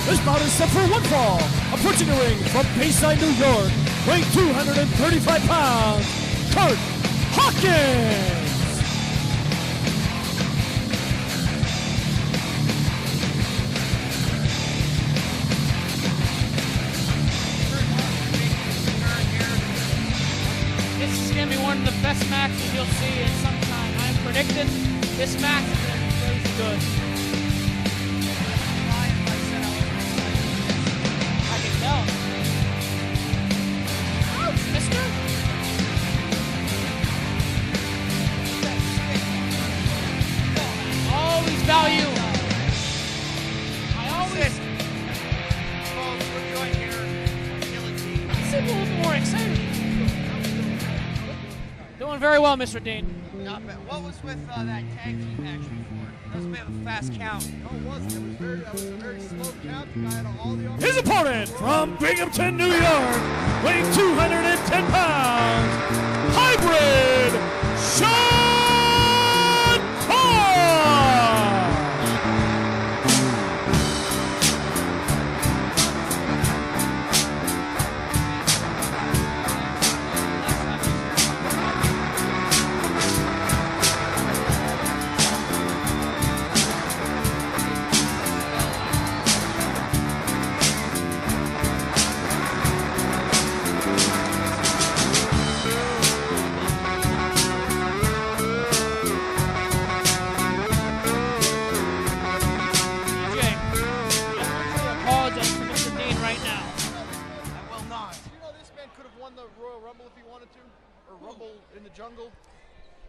This bout is set for one fall. Approaching the ring from Bayside, New York, weighing 235 pounds, Curt Hawkins. This is going to be one of the best matches you'll see in some time. I'm predicting this match is going to be crazy good. I can tell. Ouch, mister. Always value. I always. We're doing here. Seem a little more excited. Doing very well, Mr. Dean. Not bad. What was with that tag team match before? That was a bit of a fast count. No, it wasn't. That was a very slow count. The guy had all the His opponent from Binghamton, New York, weighing 210 pounds, hybrid Sean Carr. in the jungle.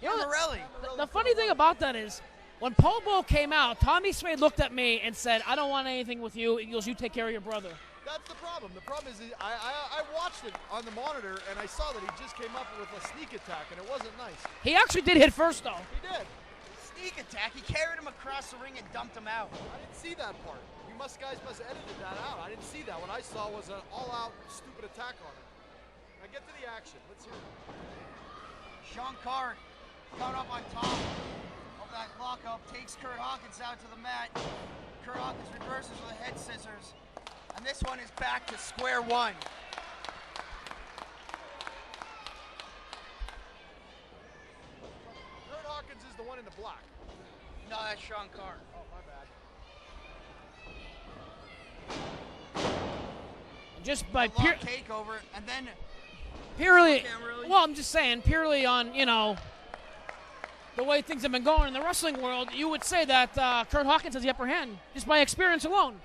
You know, the funny thing about that is, when Pobo came out, Tommy Swade looked at me and said, "I don't want anything with you." He goes, "You take care of your brother." That's the problem. The problem is I watched it on the monitor, and I saw that he just came up with a sneak attack, and it wasn't nice. He actually did hit first, though. He did. Sneak attack. He carried him across the ring and dumped him out. I didn't see that part. You guys must have edited that out. I didn't see that. What I saw was an all-out stupid attack on him. Now get to the action. Let's hear it. Sean Carr coming up on top of that lockup, takes Curt Hawkins out to the mat. Curt Hawkins reverses with a head scissors. And this one is back to square one. Curt Hawkins is the one in the black. No, that's Sean Carr. Oh, my bad. Just by pure takeover, and then purely, well, I'm just saying, purely on, you know, the way things have been going in the wrestling world, you would say that Curt Hawkins has the upper hand, just by experience alone.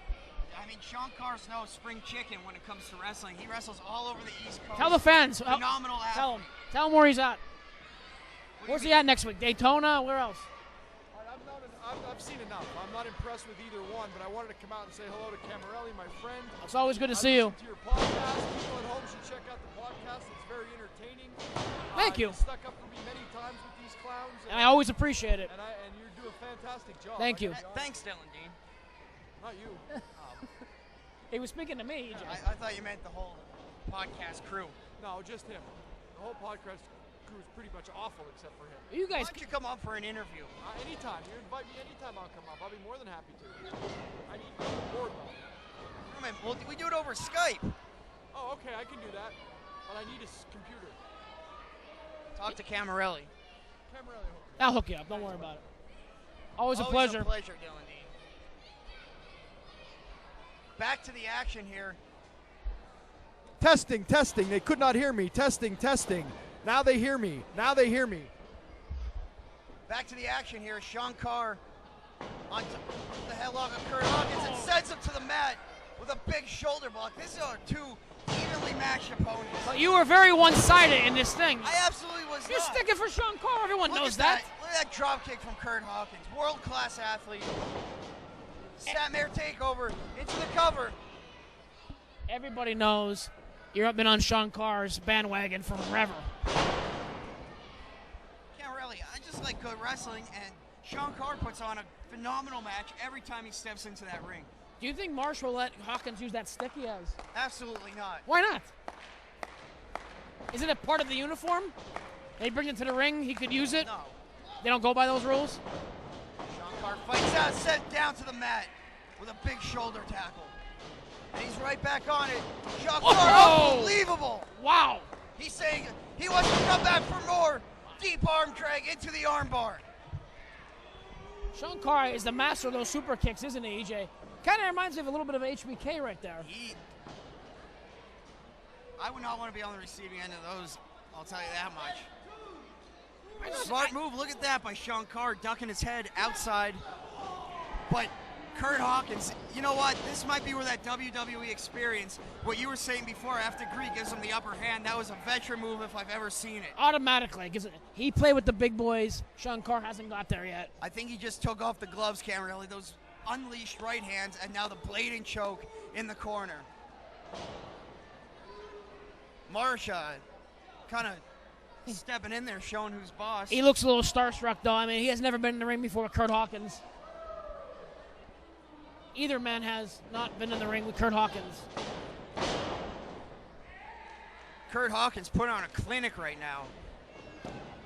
I mean, Sean Carr's no spring chicken when it comes to wrestling. He wrestles all over the East Coast. Tell the fans. Phenomenal athlete. Tell him where he's at. Where's he at next week? Daytona? Where else? I've seen enough. I'm not impressed with either one, but I wanted to come out and say hello to Camarelli, my friend. It's always good to see you. To your podcast. People at home should check out the podcast. It's very entertaining. Thank you. You stuck up for me many times with these clowns. And I always appreciate it. And you do a fantastic job. Thank you. Thanks, Dylan Dean. Not you. He was speaking to me. I thought you meant the whole podcast crew. No, just him. The whole podcast crew is pretty much awful except for him. You guys, why don't you come up for an interview? Anytime. You invite me anytime, I'll come up. I'll be more than happy to. I need to be bored though. Well, we do it over Skype. Oh, okay, I can do that. But I need a computer. Talk to Camarelli. Camarelli. I'll hook you up. Don't worry about it. Always a pleasure. Always a pleasure, Dylan Dean. Back to the action here. Testing, testing. They could not hear me. Testing, testing. Now they hear me. Now they hear me. Back to the action here. Sean Carr on the headlock of Curt Hawkins and sends him to the mat with a big shoulder block. These are two evenly matched opponents. But you were very one-sided in this thing. I absolutely was You're not. sticking for Sean Carr. Everyone knows that. Look at that drop kick from Curt Hawkins. World-class athlete. Snapmare takeover into the cover. Everybody knows you've been on Sean Carr's bandwagon for forever. Camarelli, I just like good wrestling, and Sean Carr puts on a phenomenal match every time he steps into that ring. Do you think Marsh will let Hawkins use that stick he has? Absolutely not. Why not? Is it a part of the uniform? They bring it to the ring, he could use it? No. They don't go by those rules? Sean Carr fights out, sent down to the mat with a big shoulder tackle. And he's right back on it. Sean Oh! Carr, unbelievable. Wow. He's saying he wants to come back for more. Deep arm drag into the armbar. Sean Carr is the master of those super kicks, isn't he, EJ? Kind of reminds me of a little bit of HBK right there. I would not want to be on the receiving end of those, I'll tell you that much. Smart move, look at that by Sean Carr, ducking his head outside. But Curt Hawkins, you know what? This might be where that WWE experience, what you were saying before, after Greek gives him the upper hand, that was a veteran move if I've ever seen it. Automatically, because he played with the big boys. Sean Carr hasn't got there yet. I think he just took off the gloves, Camarelli, those unleashed right hands, and now the blade and choke in the corner. Marsha kind of stepping in there, showing who's boss. He looks a little starstruck, though. I mean, he has never been in the ring before with Curt Hawkins. Either man has not been in the ring with Curt Hawkins. Curt Hawkins put on a clinic right now.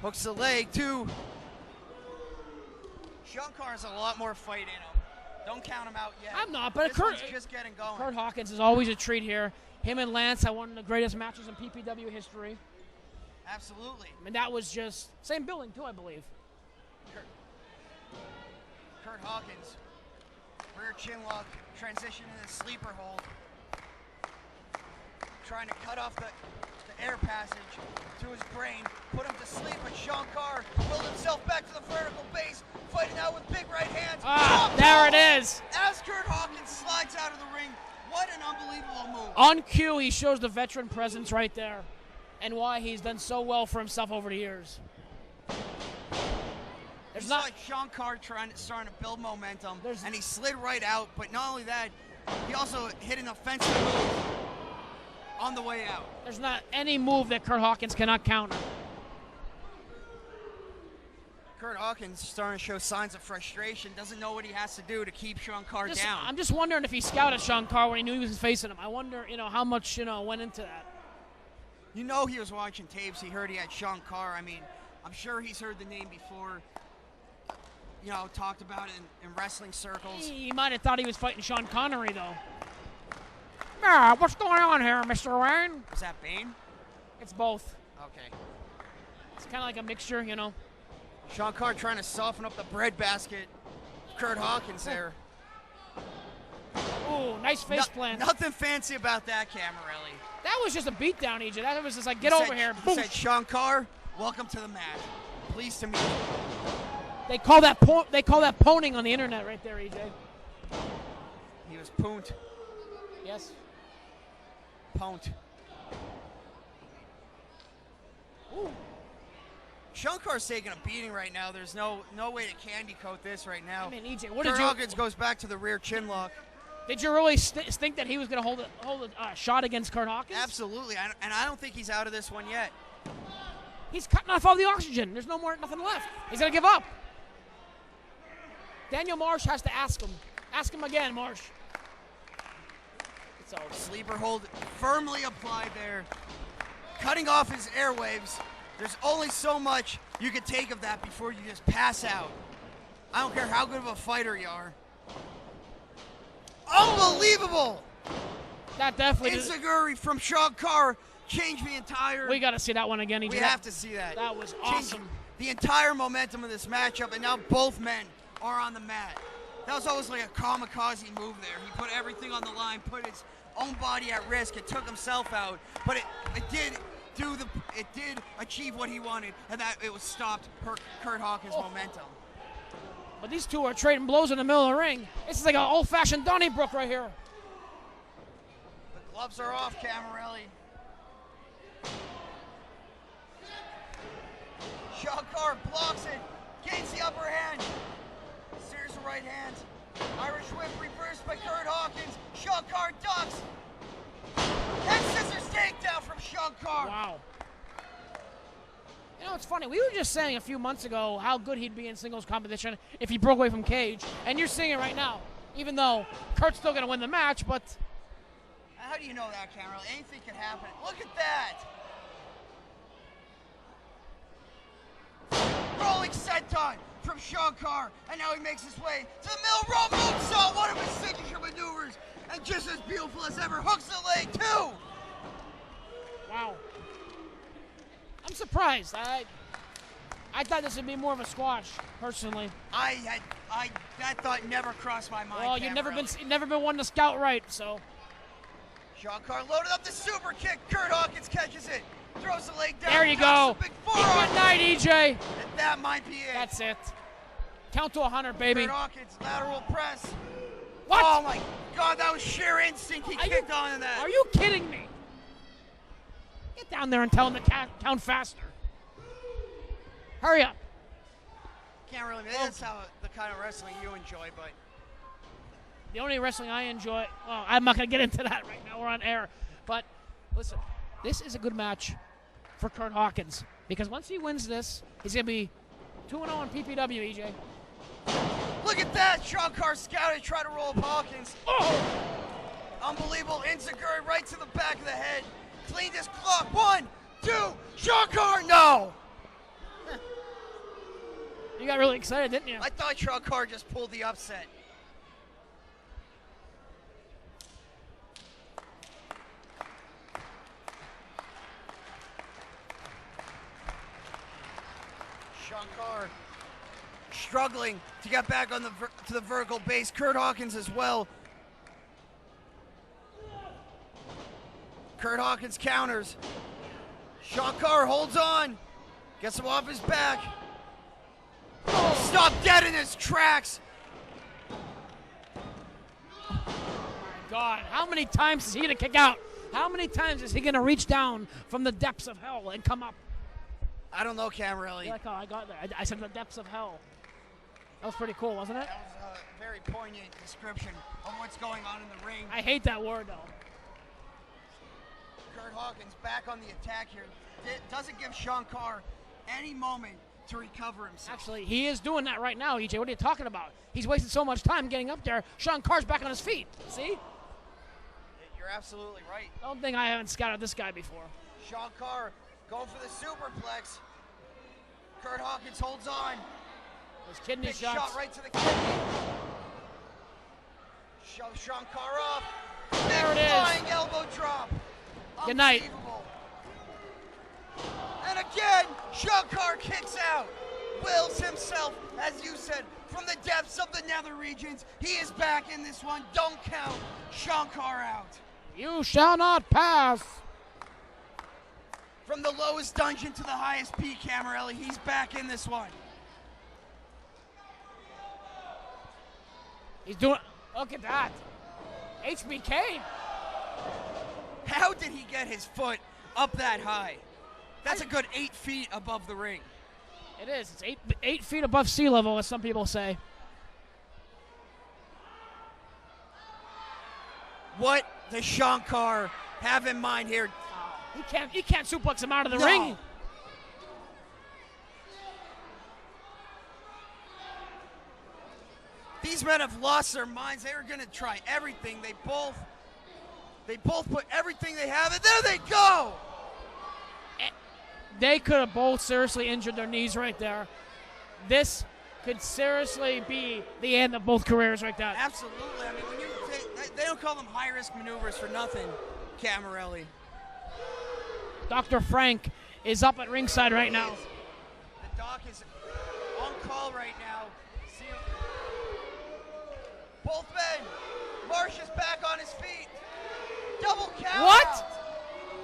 Hooks the leg, too. Sean Carr has a lot more fight in him. Don't count him out yet. I'm not, but this one's just getting going. Curt Hawkins is always a treat here. Him and Lance had one of the greatest matches in PPW history. Absolutely. And that was just same building, too, I believe. Curt Hawkins. Rear chin lock, transition in the sleeper hold. Trying to cut off the air passage to his brain, put him to sleep, but Sean Carr willed himself back to the vertical base, fighting out with big right hands. There it is. As Curt Hawkins slides out of the ring, what an unbelievable move. On cue, he shows the veteran presence right there and why he's done so well for himself over the years. It's like Sean Carr starting to build momentum, and he slid right out, but not only that, he also hit an offensive move on the way out. There's not any move that Curt Hawkins cannot counter. Curt Hawkins starting to show signs of frustration, doesn't know what he has to do to keep Sean Carr down. I'm just wondering if he scouted Sean Carr when he knew he was facing him. I wonder, how much, went into that. You know he was watching tapes. He heard he had Sean Carr. I mean, I'm sure he's heard the name before. Talked about it in wrestling circles. He might have thought he was fighting Sean Connery, though. Yeah, what's going on here, Mr. Wayne? Is that Bane? It's both. Okay. It's kind of like a mixture, Sean Carr trying to soften up the breadbasket. Curt Hawkins there. Ooh, nice face plant. Nothing fancy about that, Camarelli. That was just a beatdown, EJ. That was just like, get over here. He said, Sean Carr, welcome to the match. Pleased to meet you. They call that poning on the internet right there, EJ. He was pooned. Yes. Pwned. Ooh. Sean Carr's taking a beating right now. There's no way to candy coat this right now. I mean, EJ, Curt Hawkins goes back to the rear chin lock. Did you really think that he was going to hold a shot against Curt Hawkins? Absolutely, and I don't think he's out of this one yet. He's cutting off all the oxygen. There's nothing left. He's going to give up. Daniel Marsh has to ask him. Ask him again, Marsh. It's over. Sleeper hold firmly applied there. Cutting off his airwaves. There's only so much you can take of that before you just pass out. I don't care how good of a fighter you are. Unbelievable! That definitely Enziguri from Sean Carr changed the entire... We got to see that one again. We have to see that. That was awesome. The entire momentum of this matchup, and now both men are on the mat. That was almost like a kamikaze move there. He put everything on the line, put his own body at risk, and took himself out. But it did achieve what he wanted, and that it was stopped Curt Hawkins' momentum. But these two are trading blows in the middle of the ring. This is like an old-fashioned Donnybrook right here. The gloves are off, Camarelli. Sean Carr blocks it, gains the upper hand. Steers the right hand. Irish whip reversed by Curt Hawkins. Sean Carr ducks. And scissors takedown from Sean Carr. Wow. It's funny. We were just saying a few months ago how good he'd be in singles competition if he broke away from Cage. And you're seeing it right now. Even though Kurt's still going to win the match, but... How do you know that, Cameron? Anything can happen. Look at that. Rolling senton from Sean Carr. And now he makes his way to the middle rope moonsault, one of his signature maneuvers. And And just as beautiful as ever, hooks the leg too. Wow. I'm surprised. I thought this would be more of a squash, personally. That thought never crossed my mind. Well, you've never been one to scout right, so. Sean Carr loaded up the super kick. Curt Hawkins catches it. Throws the leg down. There you go. Big forearm. Good night, EJ. And that might be it. That's it. Count to 100, baby. Curt Hawkins, lateral press. What? Oh my God, that was sheer instinct. He kicked onto that. Are you kidding me? Get down there and tell him to count faster. Hurry up. Can't really. That's how the kind of wrestling you enjoy, but. The only wrestling I enjoy, well, I'm not going to get into that right now. We're on air. But listen, this is a good match for Curt Hawkins because once he wins this, he's going to be 2-0 on PPW, EJ. Look at that. Sean Carr scouted, tried to roll up Hawkins. Oh! Unbelievable. Enziguri right to the back of the head. Cleaned his clock. 1, 2. Sean Carr, no. You got really excited, didn't you? I thought Sean Carr just pulled the upset. Sean Carr struggling to get back on to the vertical base. Curt Hawkins as well. Curt Hawkins counters. Sean Carr holds on. Gets him off his back. Stopped dead in his tracks. Oh my God, how many times is he going to kick out? How many times is he going to reach down from the depths of hell and come up? I don't know, Cam, really. Like how I got there. I said the depths of hell. That was pretty cool, wasn't it? That was a very poignant description of what's going on in the ring. I hate that word, though. Curt Hawkins back on the attack here. Doesn't give Sean Carr any moment to recover himself. Actually, he is doing that right now, EJ. What are you talking about? He's wasting so much time getting up there. Sean Carr's back on his feet. See? You're absolutely right. Don't think I haven't scouted this guy before. Sean Carr going for the superplex. Curt Hawkins holds on. Those kidney Big shots. shot right to the kidney. Shoves Sean Carr off. There it is. Flying elbow drop. Good night. Unbelievable. And again, Sean Carr kicks out. Wills himself, as you said, from the depths of the nether regions. He is back in this one. Don't count Sean Carr out. You shall not pass. From the lowest dungeon to the highest peak, Camarelli, he's back in this one. He's doing, look at that. HBK. How did he get his foot up that high? That's a good 8 feet above the ring. It is. It's 8 feet above sea level, as some people say. What does Sean Carr have in mind here? He can't suplex him out of the No. ring. These men have lost their minds. They were going to try everything. They both put everything they have, and there they go. They could have both seriously injured their knees right there. This could seriously be the end of both careers right there. Absolutely. I mean, they don't call them high-risk maneuvers for nothing, Camarelli. Dr. Frank is up at ringside right now. The doc is on call right now. Both men. Marsh is back on his feet. Double count. What?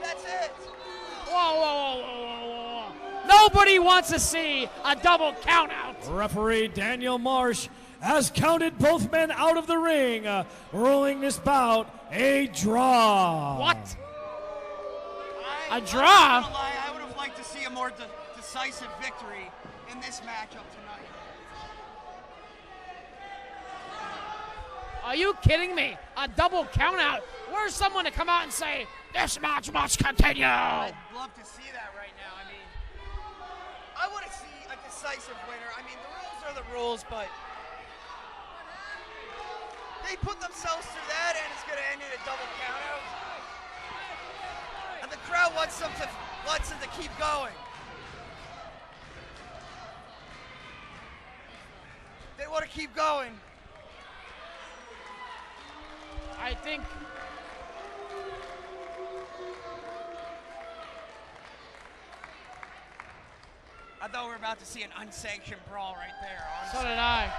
That's it. Whoa. Nobody wants to see a double count out. Referee Daniel Marsh has counted both men out of the ring, ruling this bout a draw. What? A draw? I would have liked to see a more decisive victory in this matchup tonight. Are you kidding me? A double count out? Where's someone to come out and say, this match must continue? I'd love to see that right now. I mean, I want to see a decisive winner. I mean, the rules are the rules, but they put themselves through that, and it's going to end in a double count out. And the crowd wants them to keep going. They want to keep going. I think I thought we were about to see an unsanctioned brawl right there. so Honestly. did I.